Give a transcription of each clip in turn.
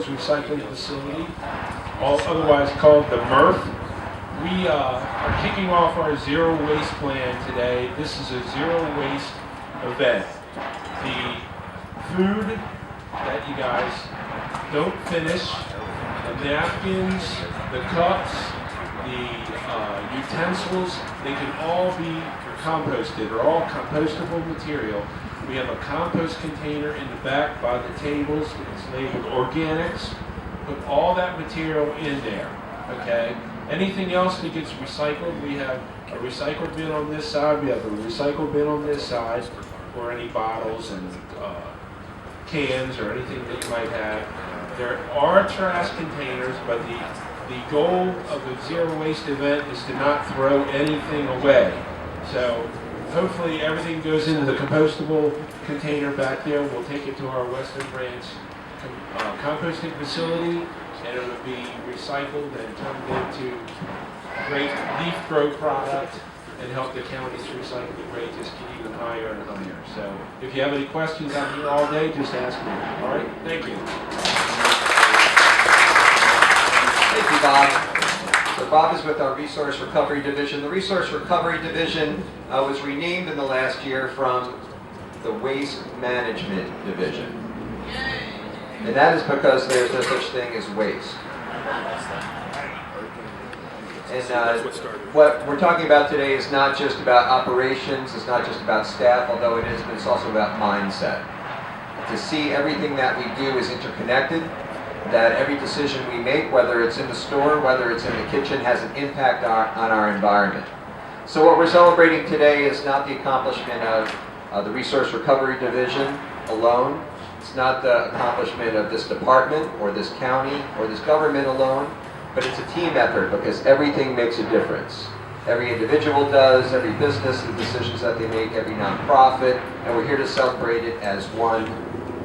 Recycling Facility, otherwise called the MRF. We are kicking off our zero waste plan today. This is a zero waste event. The food that you guys don't finish, the napkins, the cups, the utensils, they can all be composted, or all compostable material. We have a compost container in the back by the tables. It's labeled organics. Put all that material in there, okay? Anything else that gets recycled, we have a recycle bin on this side, we have a recycle bin on this side for any bottles and cans or anything that you might have. There are trash containers, but the goal of the zero waste event is to not throw anything away. So hopefully everything goes into the compostable container back there. We'll take it to our Western Branch composting facility, and it will be recycled and turned into great leaf grow product and help the county's recycling rate just get even higher and higher. So if you have any questions, I'm here all day, just ask me. All right, thank you. Thank you, Bob. So Bob is with our Resource Recovery Division. The Resource Recovery Division was renamed in the last year from the Waste Management Division. And that is because there's no such thing as waste. And what we're talking about today is not just about operations, it's not just about staff, although it is, but it's also about mindset. To see everything that we do is interconnected, that every decision we make, whether it's in the store, whether it's in the kitchen, has an impact on our environment. So what we're celebrating today is not the accomplishment of the Resource Recovery Division alone. It's not the accomplishment of this department or this county or this government alone, but it's a team effort because everything makes a difference. Every individual does, every business, the decisions that they make, every nonprofit, and we're here to celebrate it as one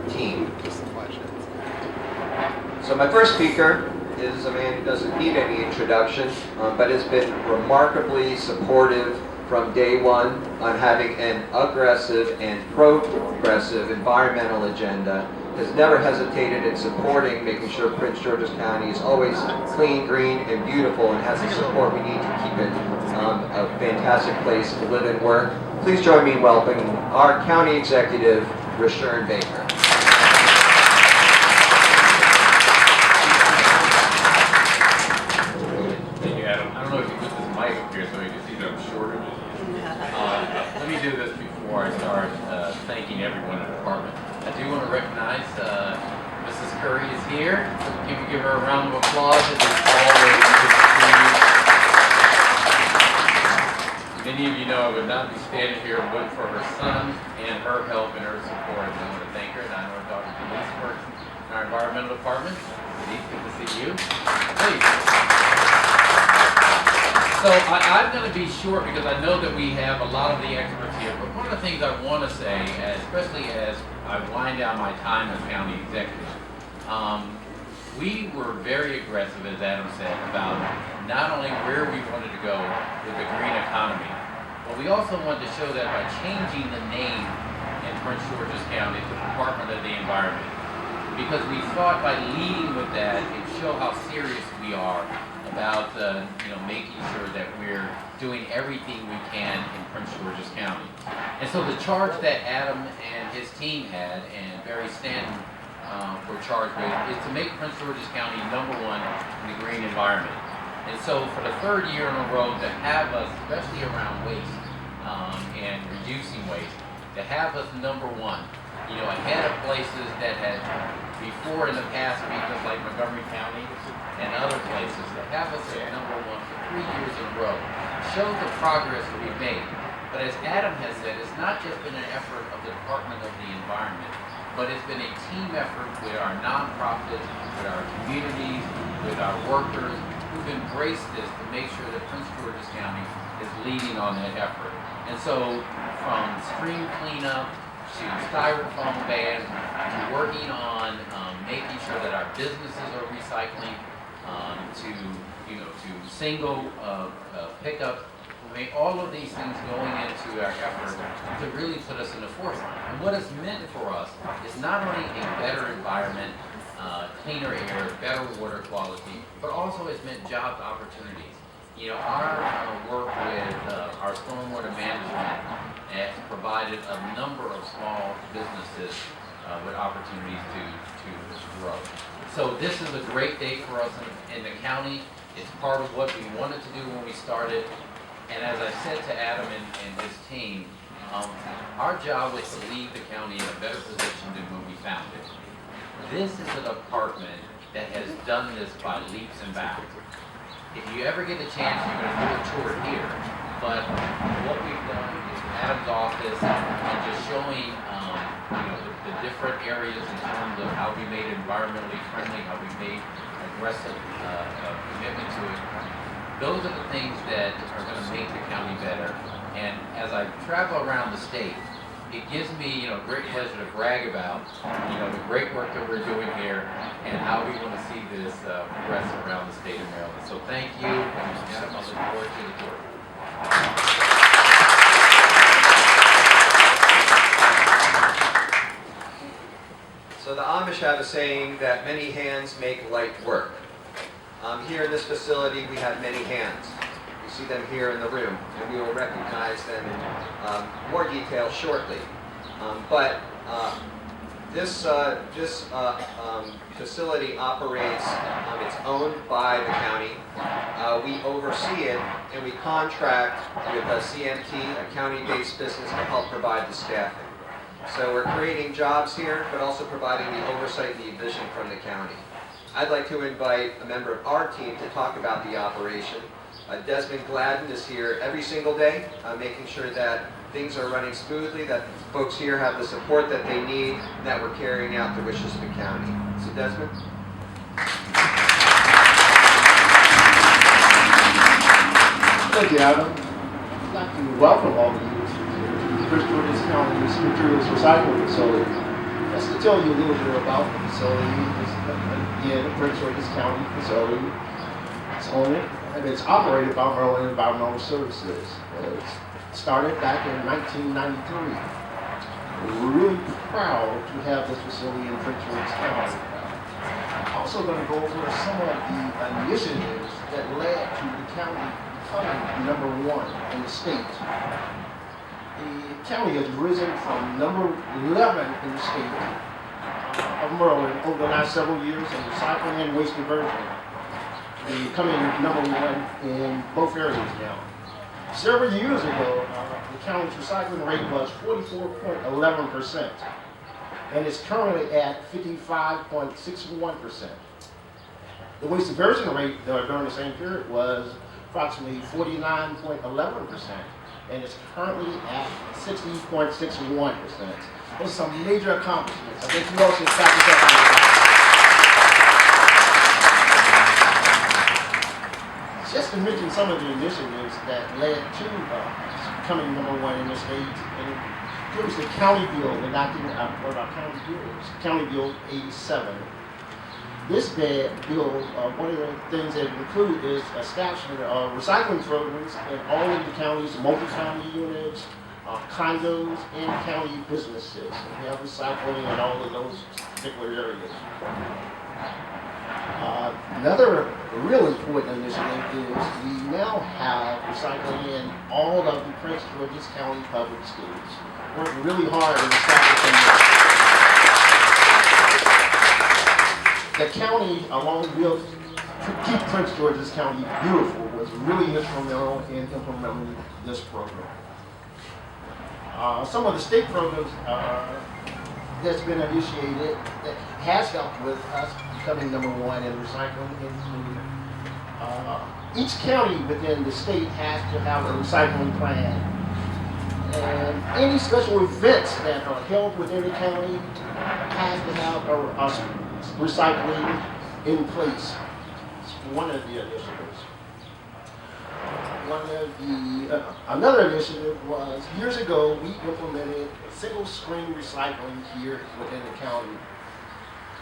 team. So my first speaker is a man who doesn't need any introduction, but has been remarkably supportive from day one on having an aggressive and progressive environmental agenda, has never hesitated in supporting making sure Prince George's County is always clean, green, and beautiful, and has the support we need to keep it a fantastic place to live and work. Please join me in welcoming our County Executive, Rushern Baker. Thank you, Adam. I don't know if you put this mic up here so you can see that I'm shorter than you. Let me do this before I start thanking everyone in the department. I do want to recognize Mrs. Curry is here. Can we give her a round of applause? It is always good to see you. Many of you know I would not be standing here but for her son and her help and her support. I want to thank her, and I know Dr. Denise works in our environmental department. Denise, good to see you. Please. So I'm going to be short because I know that we have a lot of the experts here, but one of the things I want to say, especially as I wind down my time as county executive, we were very aggressive, as Adam said, about not only where we wanted to go with the green economy, but we also wanted to show that by changing the name in Prince George's County to Department of the Environment, because we thought by leading with that, it show how serious we are about making sure that we're doing everything we can in Prince George's County. And so the charge that Adam and his team had, and Barry Stanton were charged with, is to make Prince George's County #1 in the green environment. And so for the third year in a row to have us, especially around waste and reducing waste, to have us #1, ahead of places that had before in the past regions like Montgomery County and other places, to have us at #1 for 3 years in a row shows the progress we've made. But as Adam has said, it's not just been an effort of the Department of the Environment, but it's been a team effort with our nonprofits, with our communities, with our workers, who've embraced this to make sure that Prince George's County is leading on that effort. And so from stream cleanup to styrofoam bans to working on making sure that our businesses are recycling, to single pickup, we made all of these things going into our effort to really put us in the forefront. And what it's meant for us is not only a better environment cleaner air, better water quality, but also it's meant job opportunities. You know, our work with our stormwater management has provided a number of small businesses with opportunities to grow. So this is a great day for us in the county. It's part of what we wanted to do when we started. And as I said to Adam and his team, our job was to leave the county in a better position than when we found it. This is a department that has done this by leaps and bounds. If you ever get a chance, you're going to do a tour here. But what we've done is Adam's office and just showing the different areas in terms of how we made it environmentally friendly, how we made aggressive commitment to it. Those are the things that are going to make the county better. And as I travel around the state, it gives me, great pleasure to brag about, the great work that we're doing here and how we want to see this progress around the state of Maryland. So thank you, and Adam, I look forward to the tour. So the Amish have a saying that many hands make light work. Here in this facility, we have many hands. You see them here in the room, and we will recognize them in more detail shortly. This facility operates, it's owned by the county. We oversee it, and we contract with a CMT, a county-based business, to help provide the staffing. So we're creating jobs here, but also providing the oversight and the vision from the county. I'd like to invite a member of our team to talk about the operation. Desmond Gladden is here every single day, making sure that things are running smoothly, that folks here have the support that they need, and that we're carrying out the wishes of the county. So Desmond? Thank you, Adam. I'd like to welcome all of you to Prince George's County's Materials Recycling Facility. Just to tell you a little bit about the facility, again, a Prince George's County facility. It's owned and it's operated by Maryland Environmental Services. It started back in 1993. We're really proud to have this facility in Prince George's County. I'm also going to go over some of the initiatives that led to the county becoming number one in the state. The county has risen from number 11 in the state of Maryland over the last several years in recycling and waste diversion. We're becoming number one in both areas now. Several years ago, the county's recycling rate was 44.11%, and it's currently at 55.61%. The waste diversion rate during the same period was approximately 49.11%, and it's currently at 60.61%. Those are some major accomplishments. I think you all should stop yourself. Just to mention some of the initiatives that led to becoming number one in the state, and there was the county bill enacting what our county bill is, County Bill 87. This bill, one of the things that it includes is establishment of recycling programs in all of the county's multifamily units, condos, and county businesses. We have recycling in all of those particular areas. Another real important initiative is we now have recycling in all of the Prince George's County public schools. Worked really hard in establishing this. The county, along with Keep Prince George's County Beautiful, was really instrumental in implementing this program. Some of the state programs that's been initiated that has helped with us becoming number one in recycling include each county within the state has to have a recycling plan. And any special events that are held within the county has to have a recycling in place. It's one of the initiatives. Another initiative was years ago we implemented single stream recycling here within the county.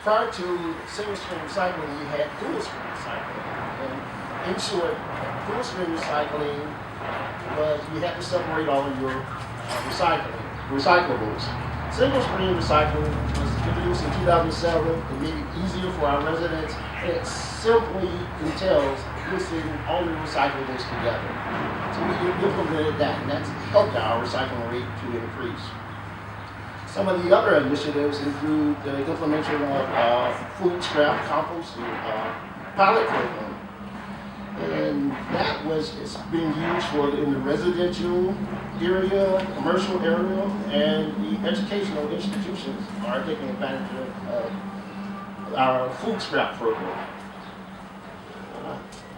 Prior to single stream recycling, we had dual stream recycling. And in short, dual stream recycling was you had to separate all of your recyclables. Single stream recycling was introduced in 2007 to make it easier for our residents. It simply entails listing all the recyclables together. So we implemented that, and that's helped our recycling rate to increase. Some of the other initiatives include the implementation of food scrap composting pilot program. And that is being used in the residential area, commercial area, and the educational institutions are taking advantage of our food scrap program.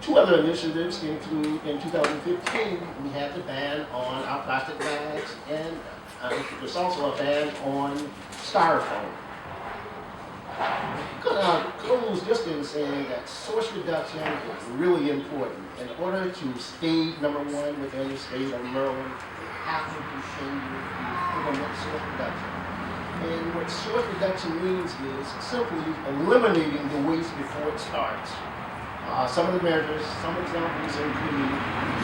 Two other initiatives include, in 2015, we had the ban on our plastic bags, and there's also a ban on styrofoam. I'm going to close just in saying that source reduction is really important. In order to stay number one within the state of Maryland, we have to continue to implement source reduction. And what source reduction means is simply eliminating the waste before it starts. Some of the measures, some examples include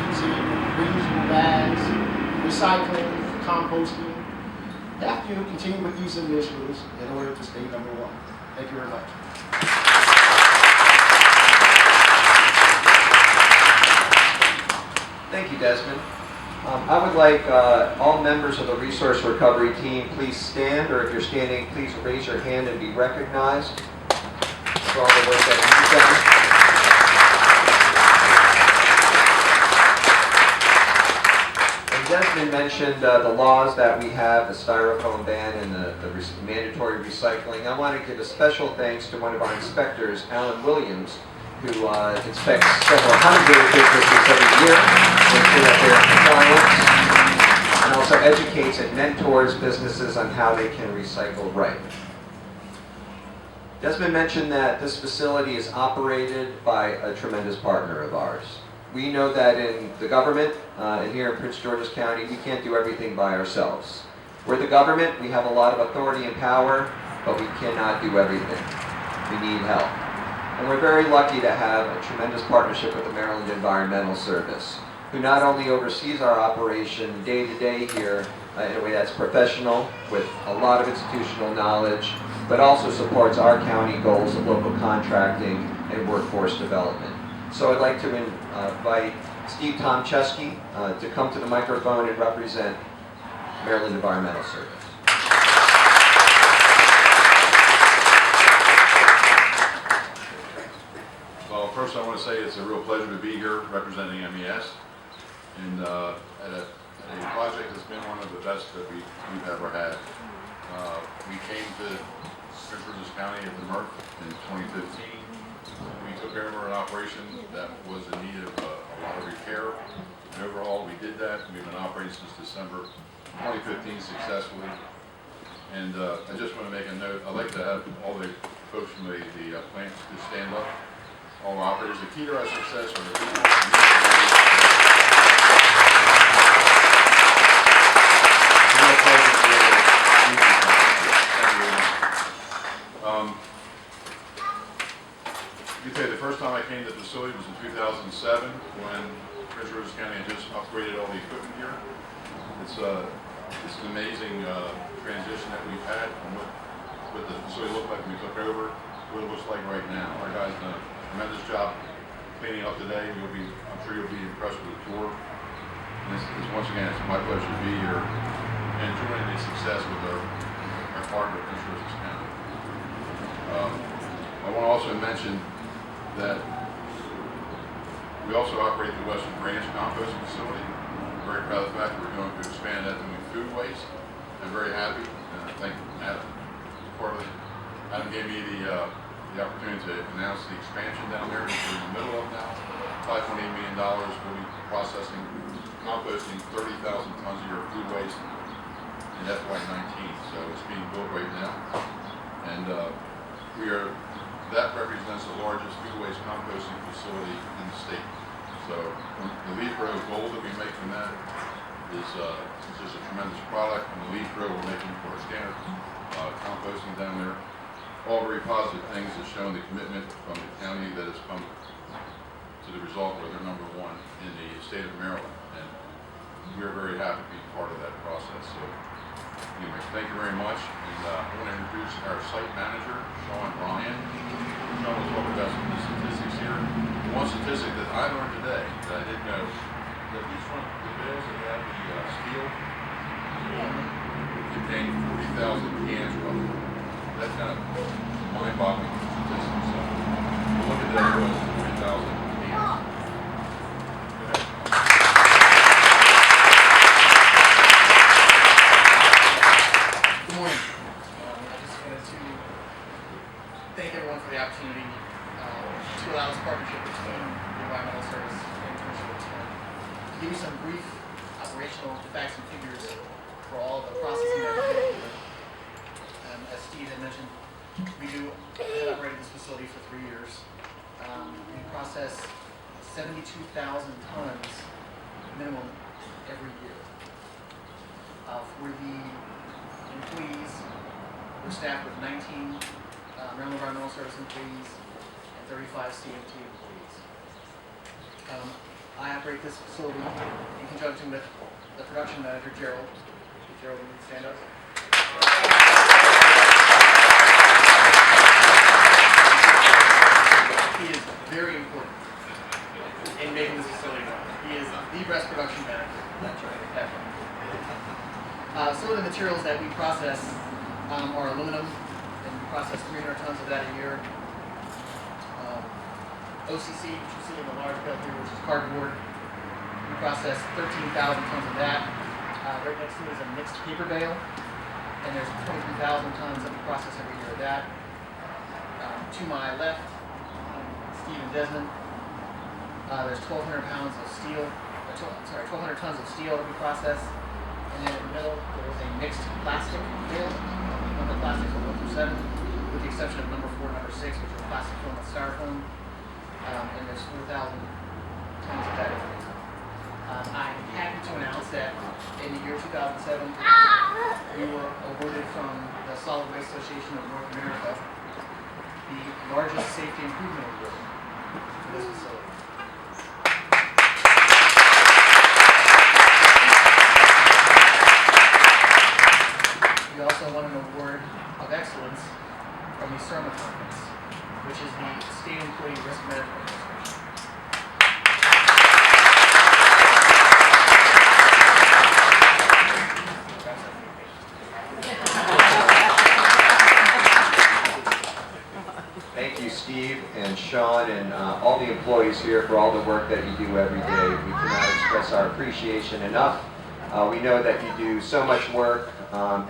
using reusable bags, recycling, composting. We have to continue with these initiatives in order to stay number one. Thank you very much. Thank you, Desmond. I would like all members of the resource recovery team, please stand, or if you're standing, please raise your hand and be recognized for all the work that you've done. Desmond mentioned the laws that we have, the styrofoam ban and the mandatory recycling. I want to give a special thanks to one of our inspectors, Alan Williams, who inspects several hundred businesses every year, makes sure that they're compliant, and also educates and mentors businesses on how they can recycle right. Desmond mentioned that this facility is operated by a tremendous partner of ours. We know that in the government, and here in Prince George's County, we can't do everything by ourselves. We're the government, we have a lot of authority and power, but we cannot do everything. We need help. And we're very lucky to have a tremendous partnership with the Maryland Environmental Service, who not only oversees our operation day to day here in a way that's professional, with a lot of institutional knowledge, but also supports our county goals of local contracting and workforce development. So I'd like to invite Steve Tomczewski to come to the microphone and represent Maryland Environmental Service. Well, first I want to say it's a real pleasure to be here representing MES and at a project that's been one of the best that we've ever had. We came to Prince George's County at the MRF in 2015. We took over an operation that was in need of a lot of repair and overhaul. We did that. We've been operating since December 2015 successfully. And I just want to make a note. I'd like to have all the folks from the plant to stand up. All the operators. The key to our success are the people. You can tell you the first time I came to the facility was in 2007 when Prince George's County had just upgraded all the equipment here. It's an amazing transition that we've had from what the facility looked like when we took over to what it looks like right now. Our guys done a tremendous job cleaning up today. I'm sure you'll be impressed with the tour. And once again, it's my pleasure to be here and joining the success with our partner, Prince George's County. I want to also mention that we also operate the Western Branch composting facility. I'm very proud of the fact that we're going to expand that to food waste. I'm very happy, and I thank Adam for it. Adam gave me the opportunity to announce the expansion down there, which we're in the middle of now. $5.8 million. We'll be processing, composting 30,000 tons a year of food waste in FY19. So it's being built right now, and that represents the largest food waste composting facility in the state. So the leaf row gold that we make from that is just a tremendous product. And the leaf row we're making for our standard composting down there. All very positive things that show the commitment from the county that has come to the result where they're number one in the state of Maryland. And we're very happy to be part of that process. So Anyway, thank you very much. And I want to introduce our site manager, Sean Ryan. Sean will talk about some of the statistics here. One statistic that I learned today that I didn't know, that these front the bales that have the steel contain 40,000 cans roughly. That's kind of mind-boggling statistics. So we'll look at that as 40,000 cans. Good morning. I just wanted to thank everyone for the opportunity to allow this partnership between the Environmental Service and Commercial Intent. To give you some brief operational facts and figures for all of the processing that we do here. As Steve had mentioned, we have operated this facility for 3 years. We process 72,000 tons minimum every year. For the employees, we're staffed with 19 Maryland Environmental Service employees and 35 CMT employees. I operate this facility in conjunction with the production manager, Gerald. Gerald, will you stand up? He is very important in making this facility run. He is the best production manager. That's right. Ever. Some of the materials that we process are aluminum, and we process 300 tons of that a year. OCC, which you see in the large bale here, which is cardboard, we process 13,000 tons of that. Right next to it is a mixed paper bale, and there's 23,000 tons that we process every year of that. To my left, Steve and Desmond, there's 1,200 pounds of steel, 1,200 tons of steel that we process. And then in the middle, there is a mixed plastic bale. Number plastics are 1 through 7, with the exception of number 4 and number 6, which are plastic foam and styrofoam. And there's 4,000 tons of that. I'm happy to announce that in the year 2007, we were awarded from the Solid Waste Association of North America the largest safety improvement award for this facility. We also won an award of excellence from the CERMA conference, which is the State Employee Risk Management Association. Thank you, Steve and Sean and all the employees here for all the work that you do every day. We cannot express our appreciation enough. We know that you do so much work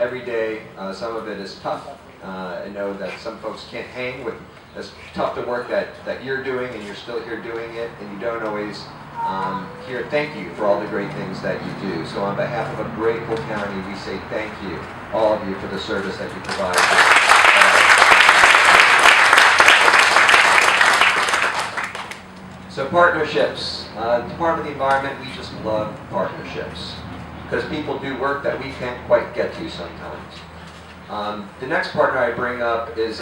every day. Some of it is tough. I know that some folks can't hang with as tough the work that you're doing, and you're still here doing it, and you don't always hear thank you for all the great things that you do. So on behalf of a grateful county, we say thank you, all of you, for the service that you provide. So partnerships. Department of the Environment, we just love partnerships because people do work that we can't quite get to sometimes. The next partner I bring up is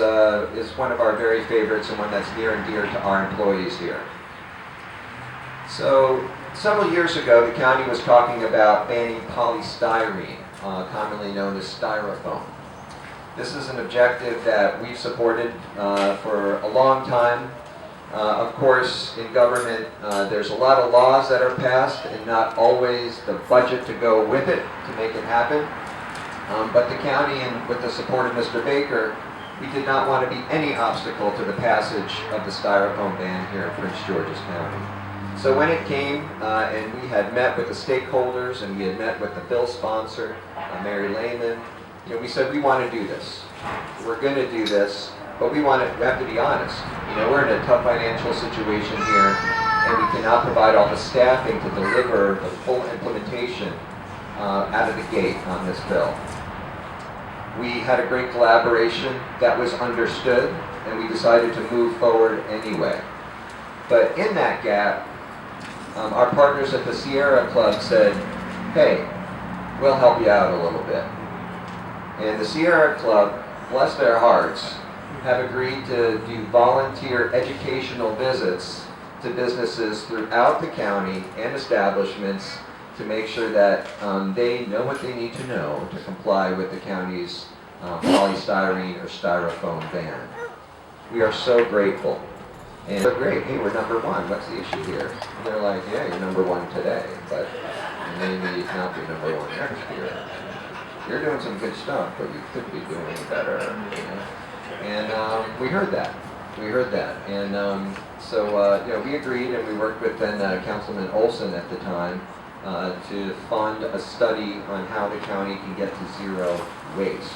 one of our very favorites and one that's near and dear to our employees here. So several years ago, the county was talking about banning polystyrene, commonly known as styrofoam. This is an objective that we've supported for a long time. Of course, in government, there's a lot of laws that are passed and not always the budget to go with it to make it happen. But the county, and with the support of Mr. Baker, we did not want to be any obstacle to the passage of the styrofoam ban here in Prince George's County. So when it came, and we had met with the stakeholders, and we had met with the bill sponsor, Mary Lehman, we said we want to do this. We're going to do this. But we have to be honest. We're in a tough financial situation here, and we cannot provide all the staffing to deliver the full implementation out of the gate on this bill. We had a great collaboration that was understood, and we decided to move forward anyway. But in that gap, our partners at the Sierra Club said, hey, we'll help you out a little bit. And the Sierra Club, bless their hearts, have agreed to do volunteer educational visits to businesses throughout the county and establishments to make sure that they know what they need to know to comply with the county's polystyrene or styrofoam ban. We are so grateful. And they're great. Hey, we're number one. What's the issue here? And they're like, yeah, you're number one today, but maybe not be number one next year. You're doing some good stuff, but you could be doing better. You know? And we heard that. We heard that. And so we agreed, and we worked with then Councilman Olson at the time to fund a study on how the county can get to zero waste.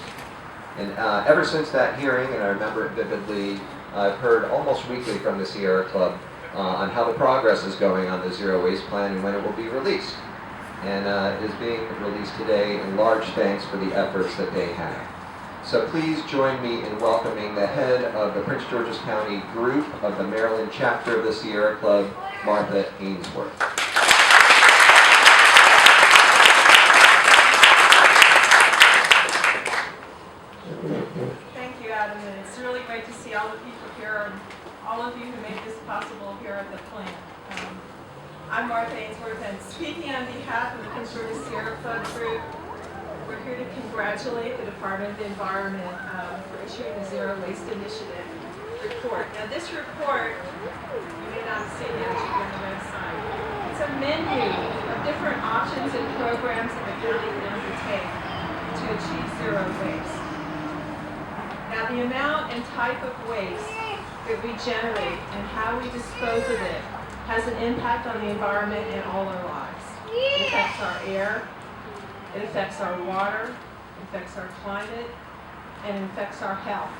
And ever since that hearing, and I remember it vividly, I've heard almost weekly from the Sierra Club on how the progress is going on the zero waste plan and when it will be released. And it is being released today, and large thanks for the efforts that they have. So please join me in welcoming the head of the Prince George's County group of the Maryland chapter of the Sierra Club, Martha Ainsworth. Thank you, Adam, and it's really great to see all the people here and all of you who make this possible here at the plant. I'm Martha Ainsworth, and speaking on behalf of the Prince George's Sierra Club group, we're here to congratulate the Department of the Environment for issuing the Zero Waste Initiative report. Now, this report, you may not have seen it, it's on the website. It's a menu of different options and programs that the county can undertake to achieve zero waste. Now, the amount and type of waste that we generate and how we dispose of it has an impact on the environment and all our lives. It affects our air, it affects our water, it affects our climate, and it affects our health.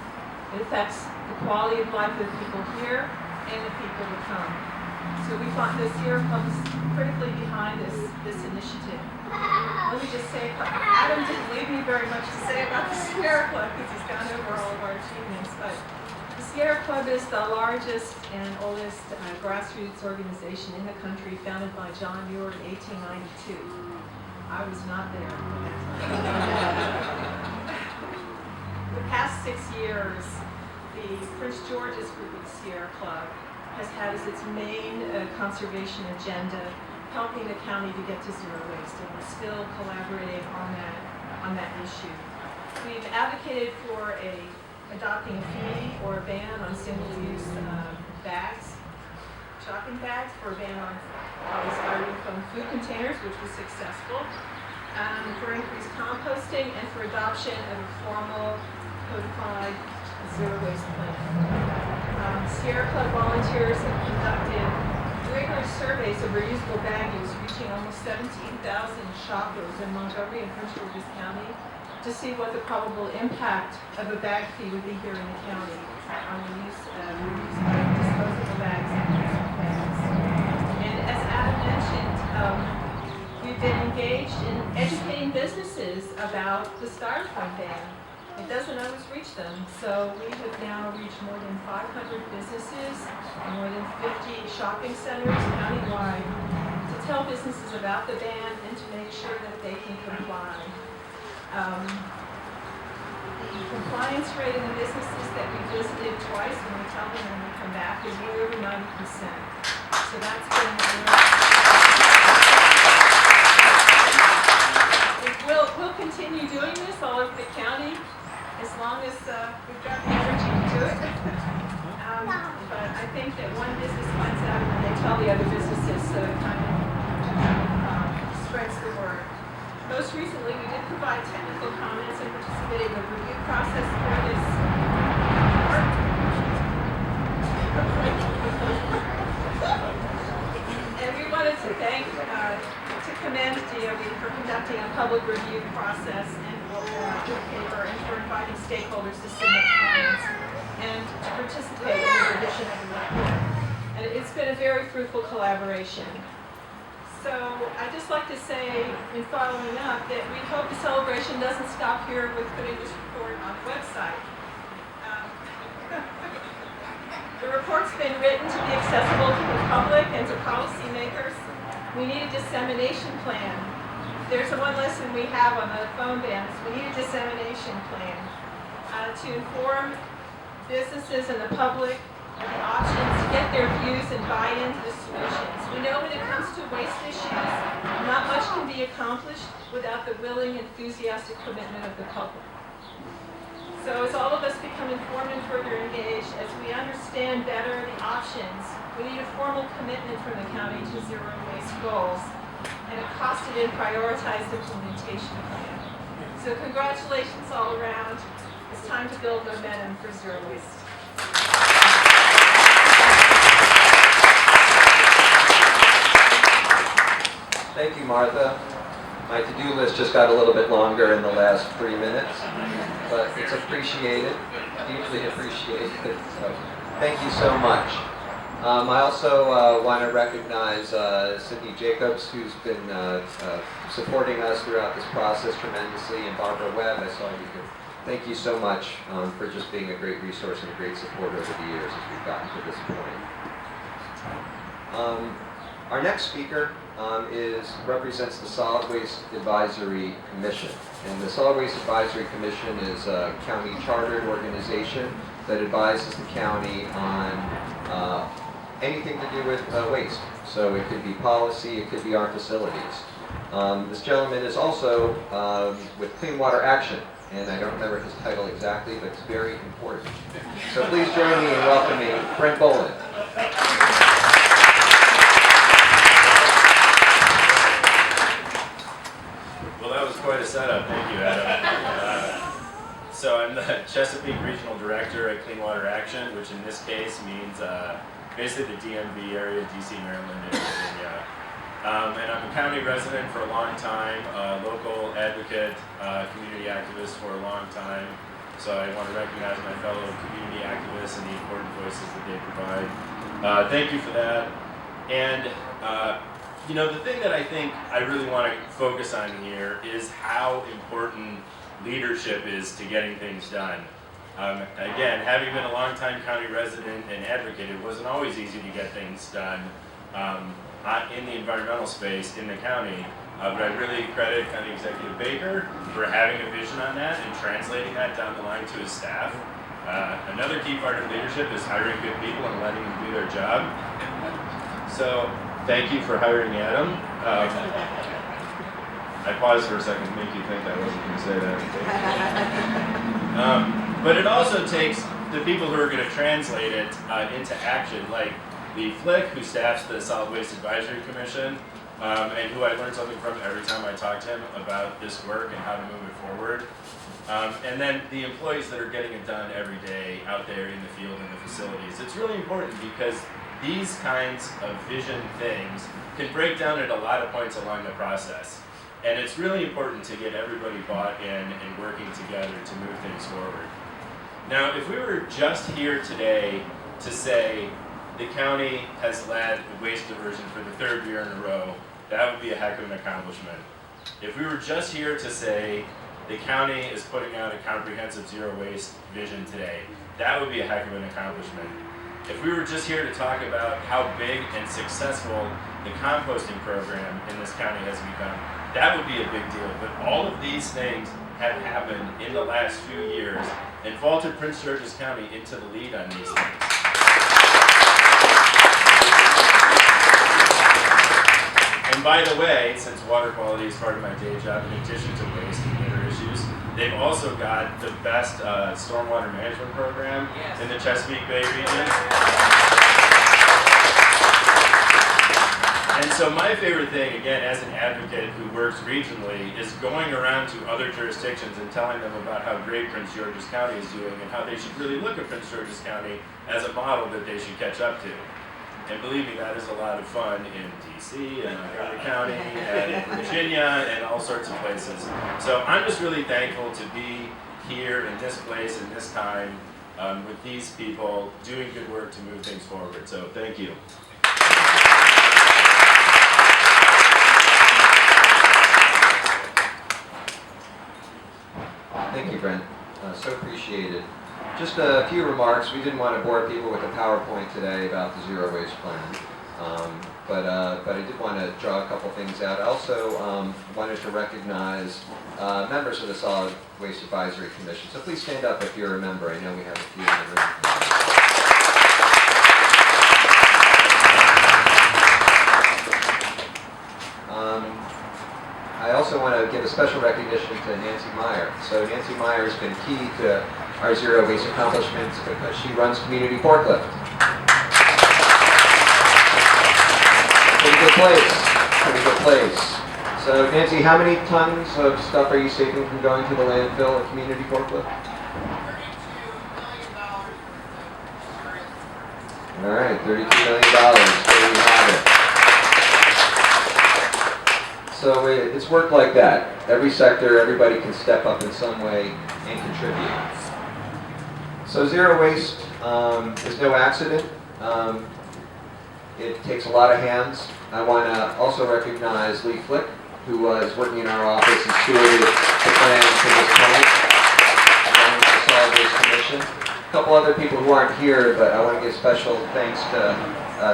It affects the quality of life of the people here and the people to come. So we find the Sierra Club is critically behind this initiative. Let me just say, Adam didn't leave me very much to say about the Sierra Club because he's gone over all of our achievements, but the Sierra Club is the largest and oldest grassroots organization in the country, founded by John Muir in 1892. I was not there. The past 6 years, the Prince George's group of the Sierra Club has had as its main conservation agenda helping the county to get to zero waste, and we're still collaborating on that issue. We've advocated for adopting a fee or a ban on single-use bags, shopping bags, for a ban on polystyrene foam food containers, which was successful, for increased composting, and for adoption of a formal codified zero waste plan. Sierra Club volunteers have conducted rigorous surveys of reusable bag use, reaching almost 17,000 shoppers in Montgomery and Prince George's County, to see what the probable impact of a bag fee would be here in the county on the use of disposable bags and plastic bags. And as Adam mentioned, we've been engaged in educating businesses about the styrofoam ban. It doesn't always reach them, so we have now reached more than 500 businesses and more than 50 shopping centers countywide to tell businesses about the ban and to make sure that they can comply. The compliance rate in the businesses that we visited twice when we tell them when we come back is way over 90%. So that's been we'll continue doing this all over the county as long as we've got the energy to do it. But I think that one business finds out when they tell the other businesses, so it kind of spreads the word. Most recently, we did provide technical comments and participated in the review process for this report. And we wanted to commend DOE for conducting a public review process and paper, and for inviting stakeholders to submit comments and to participate in the revision of the report. And it's been a very fruitful collaboration. So I'd just like to say, in following up, that we hope the celebration doesn't stop here with putting this report on the website. The report's been written to be accessible to the public and to policymakers. We need a dissemination plan. There's one lesson we have on the phone bans. We need a dissemination plan to inform businesses and the public of the options, to get their views and buy into the solutions. We know when it comes to waste issues, not much can be accomplished without the willing, enthusiastic commitment of the public. So as all of us become informed and further engaged, as we understand better the options, we need a formal commitment from the county to zero waste goals and a costed and prioritized implementation plan. So congratulations all around. It's time to build momentum for zero waste. Thank you, Martha. My to-do list just got a little bit longer in the last 3 minutes, but it's appreciated, deeply appreciated. So thank you so much. I also want to recognize Sydney Jacobs, who's been supporting us throughout this process tremendously, and Barbara Webb, I saw you here. Thank you so much for just being a great resource and a great support over the years as we've gotten to this point. Our next speaker represents the Solid Waste Advisory Commission. And the Solid Waste Advisory Commission is a county chartered organization that advises the county on anything to do with waste. So it could be policy, it could be our facilities. This gentleman is also with Clean Water Action, and I don't remember his title exactly, but it's very important. So please join me in welcoming Brent Boland. Well, that was quite a setup. Thank you, Adam. So I'm the Chesapeake Regional Director at Clean Water Action, which in this case means basically the DMV area, DC, Maryland, and Virginia. And I'm a county resident for a long time, local advocate, community activist for a long time. So I want to recognize my fellow community activists and the important voices that they provide. Thank you for that. And you know, the thing that I think I really want to focus on here is how important leadership is to getting things done. Again, having been a longtime county resident and advocate, it wasn't always easy to get things done in the environmental space in the county. But I really credit County Executive Baker for having a vision on that and translating that down the line to his staff. Another key part of leadership is hiring good people and letting them do their job. So thank you for hiring Adam. I paused for a second to make you think I wasn't going to say that. But it also takes the people who are going to translate it into action, like the Flick, who staffs the Solid Waste Advisory Commission, and who I learn something from every time I talk to him about this work and how to move it forward. And then the employees that are getting it done every day out there in the field and the facilities. It's really important because these kinds of vision things can break down at a lot of points along the process. And it's really important to get everybody bought in and working together to move things forward. Now, if we were just here today to say the county has led waste diversion for the 3rd year in a row, that would be a heck of an accomplishment. If we were just here to say the county is putting out a comprehensive zero waste vision today, that would be a heck of an accomplishment. If we were just here to talk about how big and successful the composting program in this county has become, that would be a big deal. But all of these things have happened in the last few years and vaulted Prince George's County into the lead on these things. And by the way, since water quality is part of my day job, in addition to waste and litter issues, they've also got the best stormwater management program in the Chesapeake Bay region. And so my favorite thing, again, as an advocate who works regionally, is going around to other jurisdictions and telling them about how great Prince George's County is doing and how they should really look at Prince George's County as a model that they should catch up to. And believe me, that is a lot of fun in DC and Montgomery County and Virginia and all sorts of places. So I'm just really thankful to be here in this place in this time with these people doing good work to move things forward. So thank you. Thank you, Brent. So appreciated. Just a few remarks. We didn't want to bore people with a PowerPoint today about the zero waste plan, but I did want to draw a couple things out. I also wanted to recognize members of the Solid Waste Advisory Commission. So please stand up if you're a member. I know we have a few in the room. I also want to give a special recognition to Nancy Meyer. So Nancy Meyer has been key to our zero waste accomplishments because she runs Community Forklift. Pretty good place. Pretty good place. So Nancy, how many tons of stuff are you saving from going to the landfill at Community Forklift? All right, $32 million. There you have it. So it's worked like that. Every sector, everybody can step up in some way and contribute. So zero waste is no accident. It takes a lot of hands. I want to also recognize Lee Flick, who was working in our office and stewarded the plan to this point, along with the Solid Waste Commission. A couple other people who aren't here, but I want to give special thanks to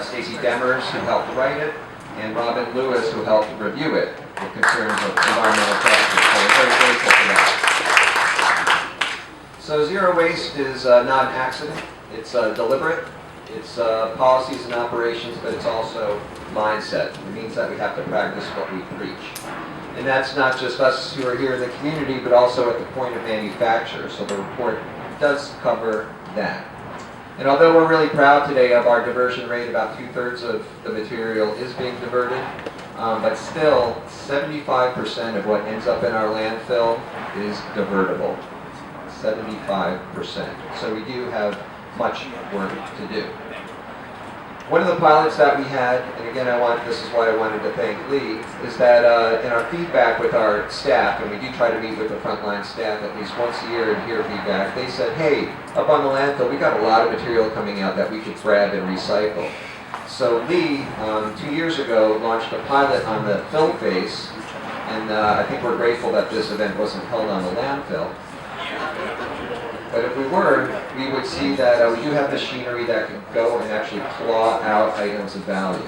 Stacy Demers, who helped write it, and Robin Lewis, who helped review it with concerns of environmental justice. So we're very grateful for that. So zero waste is not an accident. It's deliberate. It's policies and operations, but it's also mindset. It means that we have to practice what we preach. And that's not just us who are here in the community, but also at the point of manufacture. So the report does cover that. And although we're really proud today of our diversion rate, about 2/3 of the material is being diverted, but still 75% of what ends up in our landfill is divertible. 75%. So we do have much work to do. One of the pilots that we had, and again, this is why I wanted to thank Lee, is that in our feedback with our staff, and we do try to meet with the frontline staff at least once a year and hear feedback, they said, hey, up on the landfill, we got a lot of material coming out that we could grab and recycle. So Lee, 2 years ago, launched a pilot on the film face, and I think we're grateful that this event wasn't held on the landfill. But if we were, we would see that we do have machinery that can go and actually claw out items of value.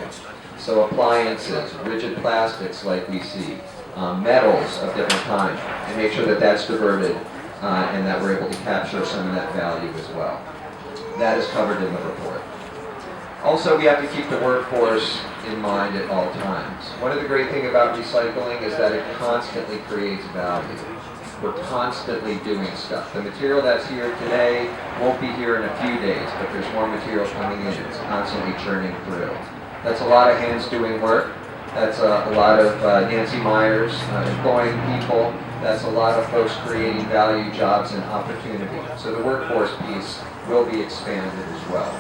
So appliances, rigid plastics like we see, metals of different kinds, and make sure that that's diverted and that we're able to capture some of that value as well. That is covered in the report. Also, we have to keep the workforce in mind at all times. One of the great things about recycling is that it constantly creates value. We're constantly doing stuff. The material that's here today won't be here in a few days, but there's more material coming in. It's constantly churning through. That's a lot of hands doing work. That's a lot of Nancy Myers employing people. That's a lot of folks creating value, jobs, and opportunity. So the workforce piece will be expanded as well.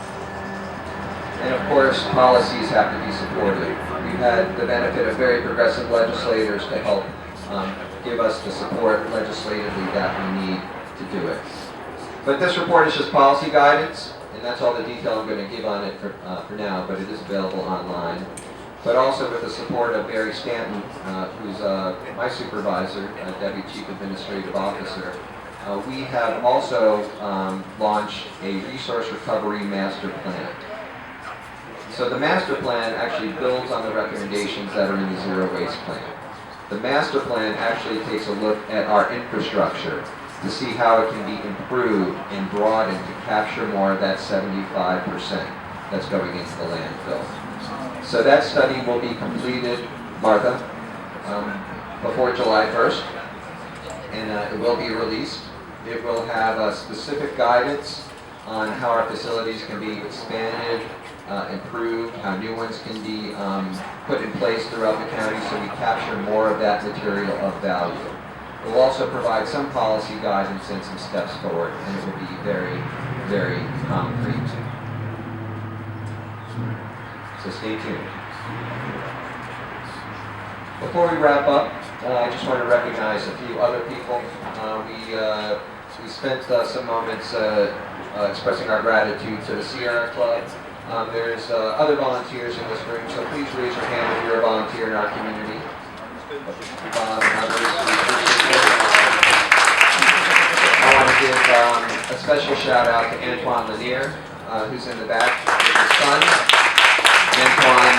And of course, policies have to be supported. We've had the benefit of very progressive legislators to help give us the support legislatively that we need to do it. But this report is just policy guidance, and that's all the detail I'm going to give on it for now, but it is available online. But also with the support of Barry Stanton, who's my supervisor, Deputy Chief Administrative Officer, we have also launched a resource recovery master plan. So the master plan actually builds on the recommendations that are in the zero waste plan. The master plan actually takes a look at our infrastructure to see how it can be improved and broadened to capture more of that 75% that's going into the landfill. So that study will be completed, Martha, before July 1st, and it will be released. It will have specific guidance on how our facilities can be expanded, improved, how new ones can be put in place throughout the county so we capture more of that material of value. It will also provide some policy guidance and some steps forward, and it will be very, very concrete. So stay tuned. Before we wrap up, I just want to recognize a few other people. We spent some moments expressing our gratitude to the Sierra Club. There's other volunteers in this room, so please raise your hand if you're a volunteer in our community. I want to give a special shout out to Antoine Lanier, who's in the back with his son. Antoine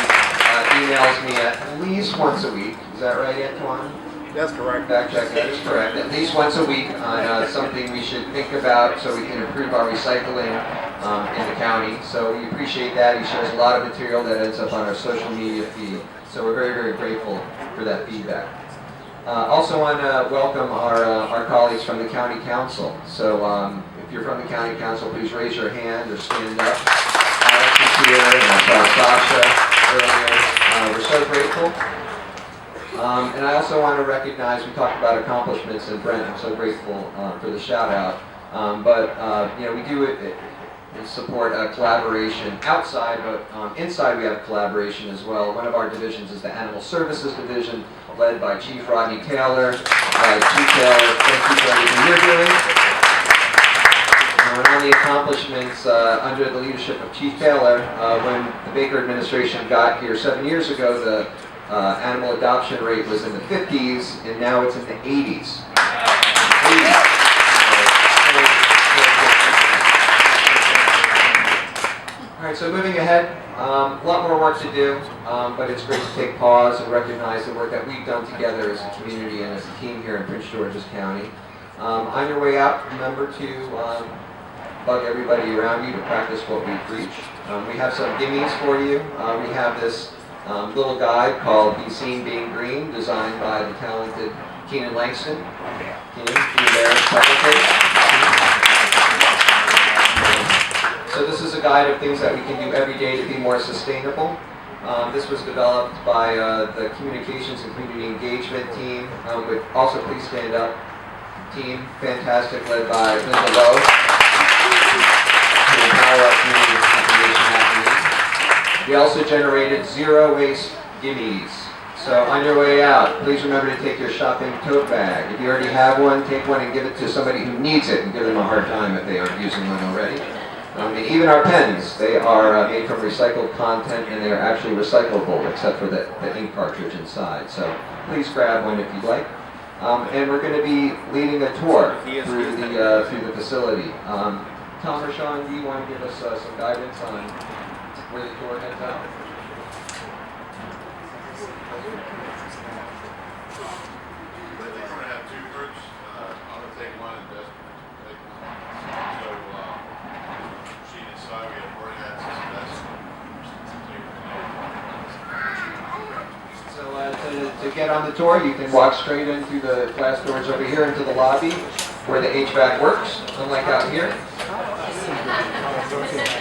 emails me at least once a week. Is that right, Antoine? That's correct. Back check, that is correct. At least once a week on something we should think about so we can improve our recycling in the county. So we appreciate that. He shares a lot of material that ends up on our social media feed. So we're very, very grateful for that feedback. Also want to welcome our colleagues from the County Council. So if you're from the County Council, please raise your hand or stand up. Alex is here, and I saw Sasha earlier. We're so grateful. And I also want to recognize, we talked about accomplishments, and Brent, I'm so grateful for the shout out. You know, we do it support collaboration outside, but inside we have collaboration as well. One of our divisions is the Animal Services Division, led by Chief Rodney Taylor. Chief Taylor, thank you for everything you're doing. And on the accomplishments, under the leadership of Chief Taylor, when the Baker administration got here 7 years ago, the animal adoption rate was in the 50s, and now it's in the 80s. All right, so moving ahead, a lot more work to do, but it's great to take pause and recognize the work that we've done together as a community and as a team here in Prince George's County. On your way out, remember to bug everybody around you to practice what we preach. We have some gimmies for you. We have this little guide called Be Seen Being Green, designed by the talented Keenan Langston. Keenan, you there publicly? So this is a guide of things that we can do every day to be more sustainable. This was developed by the Communications and Community Engagement team. But also, please stand up. Team, fantastic, led by Linda Lowe. To empower our community with information that we need. We also generated zero waste gimmies. So on your way out, please remember to take your shopping tote bag. If you already have one, take one and give it to somebody who needs it, and give them a hard time if they aren't using one already. And even our pens, they are made from recycled content, and they are actually recyclable, except for the ink cartridge inside. So please grab one if you'd like. And we're going to be leading a tour through the facility. Tom or Sean, do you want to give us some guidance on where the tour heads out? We're going to have two groups. I'm going to take one and just take one. So, sheet inside, we have coordinates. So to get on the tour, you can walk straight in through the glass doors over here into the lobby where the HVAC works, unlike out here.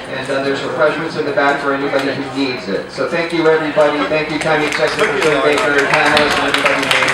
And there's refreshments in the back for anybody who needs it. So thank you, everybody. Thank you, County Executive Baker, panelists, and everybody who made